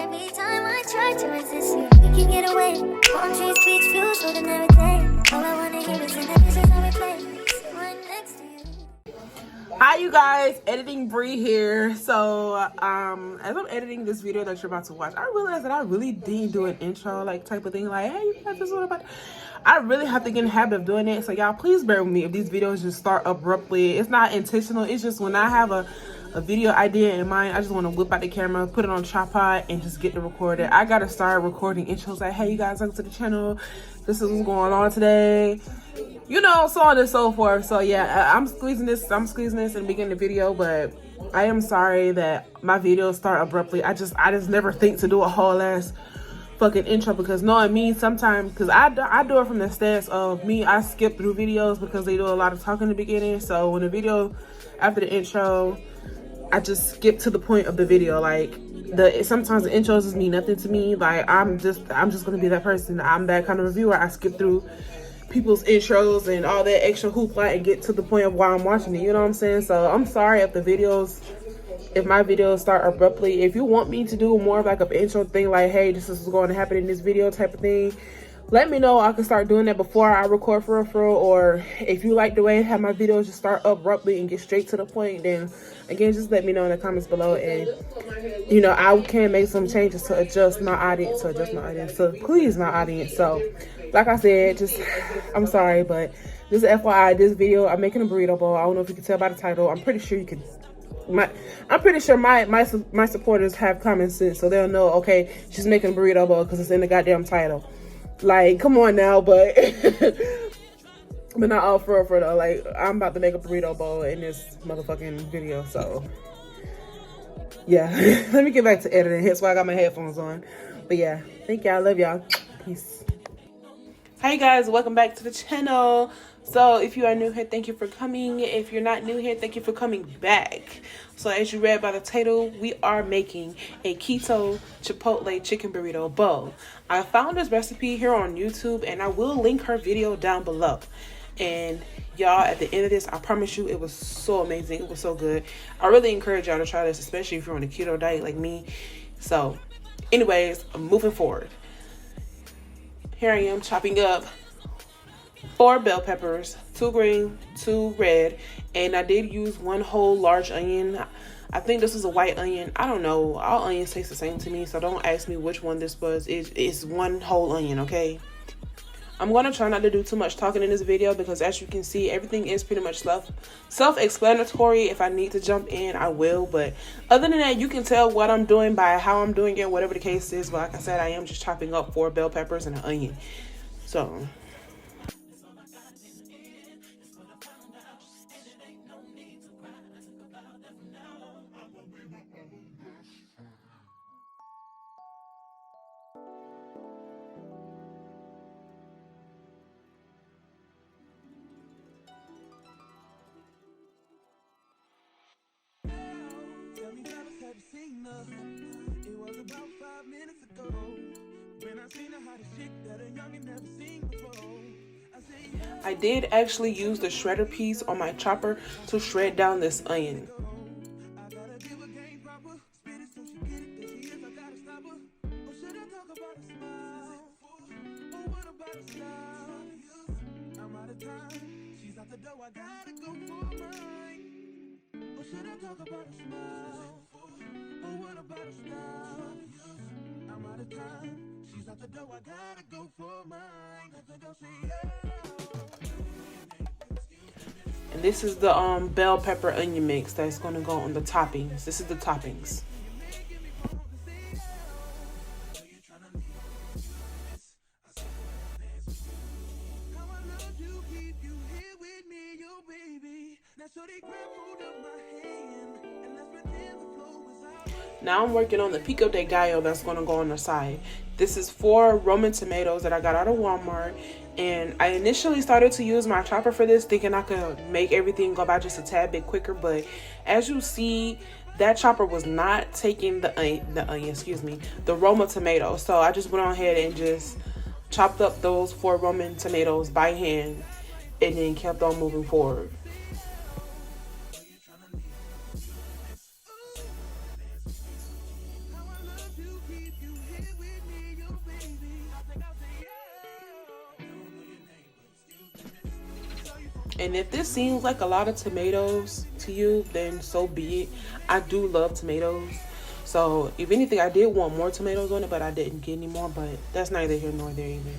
Every time I try to resist you, you can get away. Palm trees, beach views, with another day. All I wanna hear is in the pictures I replay. Sit right next to you. Hi you guys, editing Bree here. So as I'm editing this video that you're about to watch, I realized that I really didn't do an intro like type of thing, like, hey you guys, this is what about. I really have to get in the habit of doing it. So y'all please bear with me if these videos just start abruptly. It's not intentional, it's just when I have a video idea in mind, I just want to whip out the camera, put it on tripod, and just get to record it. I gotta start recording intros like, hey you guys, welcome to the channel, this is what's going on today, you know, so on and so forth. So yeah, I'm squeezing this in the beginning of the video, but I am sorry that my videos start abruptly. I just never think to do a whole ass fucking intro, because knowing me sometimes, because I do it from the stance of me, I skip through videos because they do a lot of talking in the beginning. So when the video after the intro, I just skip to the point of the video. Like sometimes the intros just mean nothing to me. Like I'm just gonna be that person. I'm that kind of reviewer. I skip through people's intros and all that extra hoopla and get to the point of why I'm watching it. You know what I'm saying? So I'm sorry if my videos start abruptly. If you want me to do more of like an intro thing, like, hey, this is what's going to happen in this video type of thing, let me know. I can start doing that before I record for real. Or if you like the way I have my videos just start abruptly and get straight to the point, then again, just let me know in the comments below, and you know, I can make some changes to adjust my audience, to please my audience. So like I said, I'm sorry, but just FYI, this video, I'm making a burrito bowl. I don't know if you can tell by the title. I'm pretty sure you can. I'm pretty sure my supporters have common sense, so they'll know, okay, she's making a burrito bowl because it's in the goddamn title. Like, come on now, but but not all for though. Like, I'm about to make a burrito bowl in this motherfucking video, so yeah. Let me get back to editing. That's why I got my headphones on. But yeah, thank y'all. Love y'all. Peace. Hey guys, welcome back to the channel. So if you are new here, thank you for coming. If you're not new here, thank you for coming back. So as you read by the title, we are making a Keto Chipotle chicken burrito bowl. I found this recipe here on YouTube, and I will link her video down below. And y'all, at the end of this, I promise you, it was so amazing. It was so good. I really encourage y'all to try this, especially if you're on a keto diet like me. So anyways, moving forward. Here I am chopping up 4 bell peppers, 2 green, 2 red, and I did use 1 whole large onion. I think this is a white onion. I don't know. All onions taste the same to me, so don't ask me which one this was. It's 1 whole onion, okay? I'm going to try not to do too much talking in this video because, as you can see, everything is pretty much self-explanatory. If I need to jump in, I will. But other than that, you can tell what I'm doing by how I'm doing it, whatever the case is. But like I said, I am just chopping up 4 bell peppers and an onion. So it was about 5 minutes ago when I seen the hottest chick that a youngin' never seen before. I did actually use the shredder piece on my chopper to shred down this onion. I gotta give a game proper, spit it so she get it, there she is, I gotta stop her. Or should I talk about a smile? Or what about a style? I'm out of time, she's out the door, I gotta go for mine. Or should I talk about a smile? Or what about a style? I'm out of time, she's out the door, I gotta go for mine. Got to go see her. And this is the bell pepper onion mix that's going to go on the toppings. This is the toppings. Now I'm working on the pico de gallo that's going to go on the side. This is 4 Roma tomatoes that I got out of Walmart. And I initially started to use my chopper for this, thinking I could make everything go by just a tad bit quicker. But as you see, that chopper was not taking the Roma tomatoes. So I just went on ahead and just chopped up those 4 Roman tomatoes by hand and then kept on moving forward. And if this seems like a lot of tomatoes to you, then so be it. I do love tomatoes. So if anything, I did want more tomatoes on it, but I didn't get any more. But that's neither here nor there either.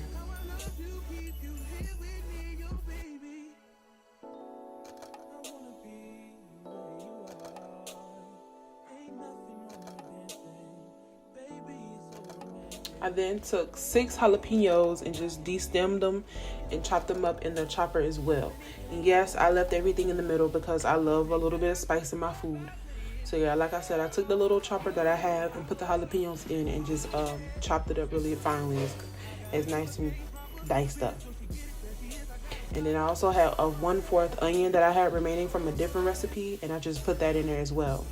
I then took 6 jalapenos and just de-stemmed them and chopped them up in the chopper as well. And yes, I left everything in the middle because I love a little bit of spice in my food. So yeah, like I said, I took the little chopper that I have and put the jalapenos in and just chopped it up really finely, as nice and diced up. And then I also have a 1/4 onion that I had remaining from a different recipe, and I just put that in there as well.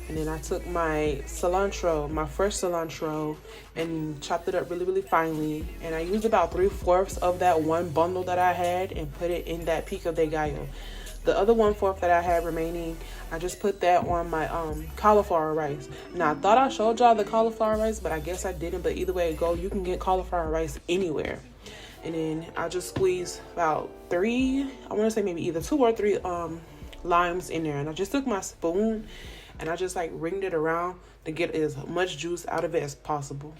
And then I took my cilantro, my fresh cilantro, and chopped it up really, really finely. And I used about 3/4 of that one bundle that I had and put it in that pico de gallo. The other 1/4 that I had remaining, I just put that on my cauliflower rice. Now, I thought I showed y'all the cauliflower rice, but I guess I didn't. But either way it go, you can get cauliflower rice anywhere. And then I just squeezed about 3, I want to say maybe either 2 or 3 limes in there. And I just took my spoon and I just like ringed it around to get as much juice out of it as possible.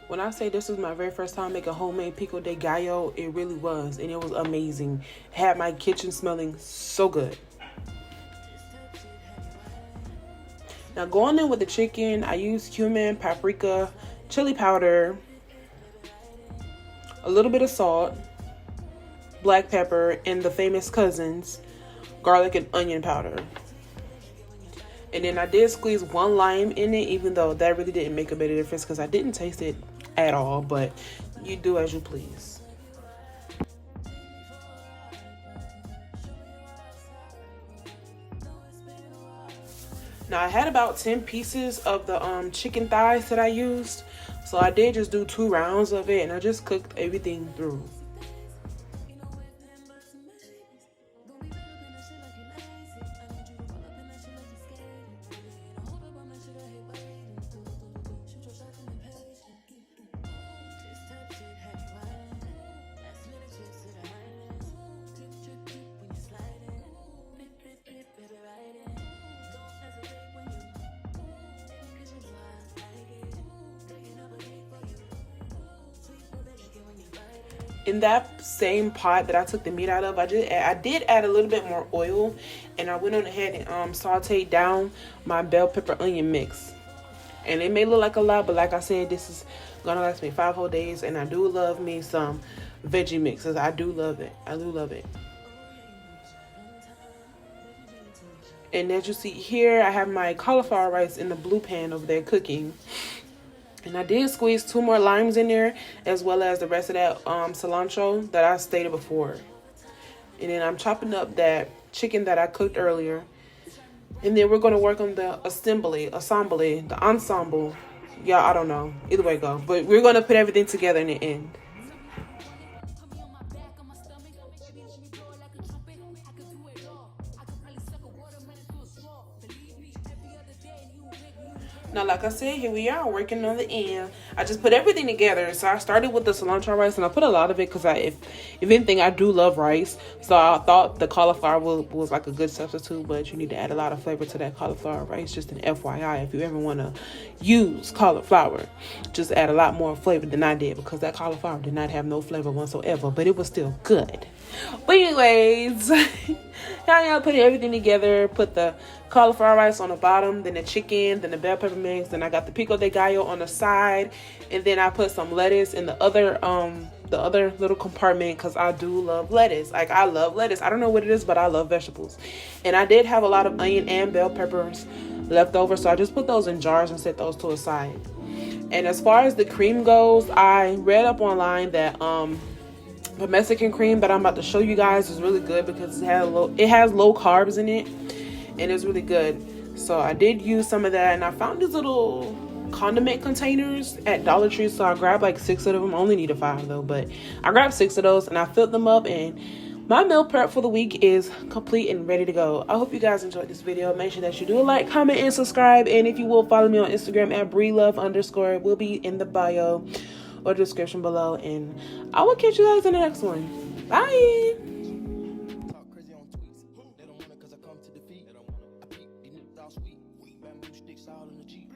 When I say this was my very first time making homemade pico de gallo, it really was. And it was amazing. Had my kitchen smelling so good. Now going in with the chicken, I used cumin, paprika, chili powder, a little bit of salt, black pepper, and the famous cousins, garlic and onion powder. And then I did squeeze 1 lime in it, even though that really didn't make a bit of difference because I didn't taste it at all, but you do as you please. Now I had about 10 pieces of the chicken thighs that I used, so I did just do 2 rounds of it and I just cooked everything through. In that same pot that I took the meat out of, I did add a little bit more oil, and I went on ahead and sauteed down my bell pepper onion mix. And it may look like a lot, but like I said, this is gonna last me 5 whole days, and I do love me some veggie mixes. I do love it. I do love it. And as you see here, I have my cauliflower rice in the blue pan over there cooking. And I did squeeze 2 more limes in there, as well as the rest of that cilantro that I stated before. And then I'm chopping up that chicken that I cooked earlier. And then we're going to work on the ensemble. Yeah, I don't know. Either way go. But we're going to put everything together in the end. Now, like I said, here we are working on the end. I just put everything together. So I started with the cilantro rice, and I put a lot of it because if anything, I do love rice. So I thought the cauliflower was like a good substitute, but you need to add a lot of flavor to that cauliflower rice. Just an FYI, if you ever want to use cauliflower, just add a lot more flavor than I did, because that cauliflower did not have no flavor whatsoever, but it was still good. But anyways, now putting everything together, put the cauliflower rice on the bottom, then the chicken, then the bell pepper mix, then I got the pico de gallo on the side, and then I put some lettuce in the other little compartment, because I do love lettuce. Like, I love lettuce. I don't know what it is, but I love vegetables. And I did have a lot of onion and bell peppers left over, so I just put those in jars and set those to a side. And as far as the cream goes, I read up online that the Mexican cream that I'm about to show you guys is really good, because it has low carbs in it, and it's really good. So I did use some of that, and I found these little condiment containers at Dollar Tree. So I grabbed like 6 of them. I only needed 5 though, but I grabbed 6 of those and I filled them up, and my meal prep for the week is complete and ready to go. I hope you guys enjoyed this video. Make sure that you do a like, comment, and subscribe. And if you will, follow me on Instagram at BreeLove_. It will be in the bio or description below. And I will catch you guys in the next one. Bye. Talk crazy on tweets. They don't want it 'cause I come to defeat. I peep, these niggas all sweet. Bamboo sticks all in the Jeep.